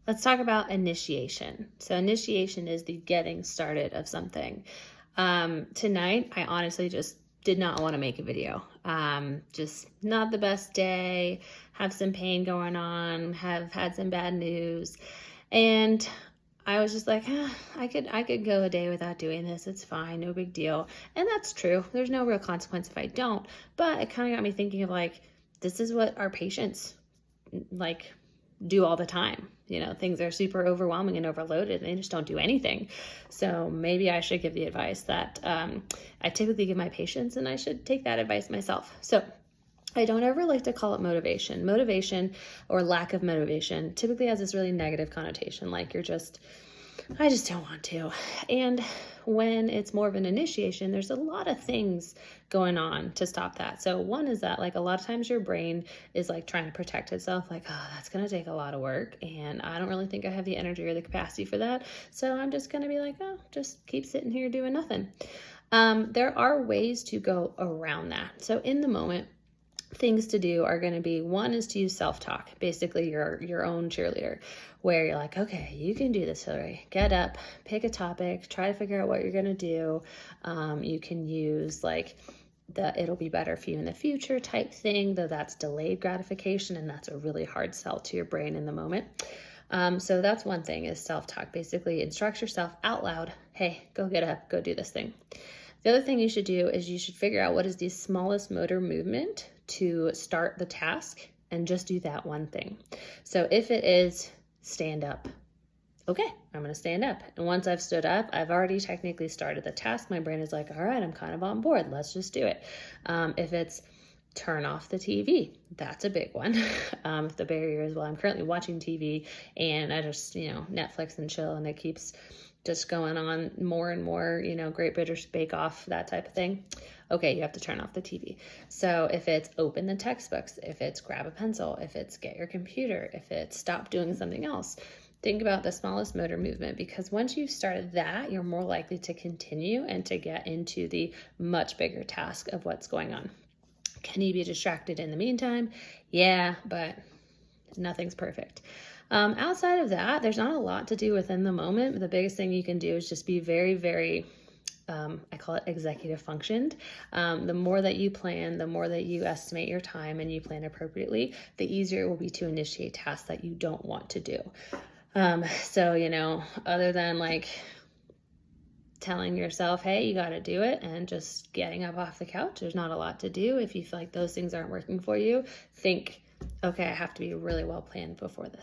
let's talk about initiation. So initiation is the getting started of something. Tonight, I honestly just did not want to make a video. Just not the best day, have some pain going on, have had some bad news. And I was just like, I could go a day without doing this. It's fine, no big deal. And that's true. There's no real consequence if I don't. But it kind of got me thinking of like, this is what our patients like do all the time. You know, things are super overwhelming and overloaded and they just don't do anything. So maybe I should give the advice that I typically give my patients, and I should take that advice myself. So I don't ever like to call it motivation. Motivation or lack of motivation typically has this really negative connotation, like I just don't want to. And when it's more of an initiation, there's a lot of things going on to stop that. So one is that like a lot of times your brain is like trying to protect itself, like, oh, that's going to take a lot of work. And I don't really think I have the energy or the capacity for that. So I'm just going to be like, oh, just keep sitting here doing nothing. There are ways to go around that. So in the moment, things to do are going to be, one is to use self-talk, basically your own cheerleader, where you're like, okay, you can do this, Hillary. Get up, pick a topic, try to figure out what you're going to do. You can use like the it'll be better for you in the future type thing, though that's delayed gratification, and that's a really hard sell to your brain in the moment. So that's one thing, is self-talk. Basically instruct yourself out loud, hey, go get up, go do this thing. The other thing you should do is you should figure out what is the smallest motor movement to start the task, and just do that one thing. So if it is stand up, okay, I'm going to stand up. And once I've stood up, I've already technically started the task. My brain is like, all right, I'm kind of on board. Let's just do it. If it's turn off the TV, that's a big one. If the barrier is, well, I'm currently watching TV and I just, Netflix and chill, and it keeps just going on more and more, Great British Bake Off, that type of thing. Okay, you have to turn off the TV. So if it's open the textbooks, if it's grab a pencil, if it's get your computer, if it's stop doing something else, think about the smallest motor movement, because once you've started that, you're more likely to continue and to get into the much bigger task of what's going on. Can you be distracted in the meantime? Yeah, but nothing's perfect. Outside of that, there's not a lot to do within the moment. The biggest thing you can do is just be very, very, I call it executive functioned. The more that you plan, the more that you estimate your time and you plan appropriately, the easier it will be to initiate tasks that you don't want to do. So, other than like telling yourself, hey, you got to do it, and just getting up off the couch, there's not a lot to do. If you feel like those things aren't working for you, think, okay, I have to be really well planned before this.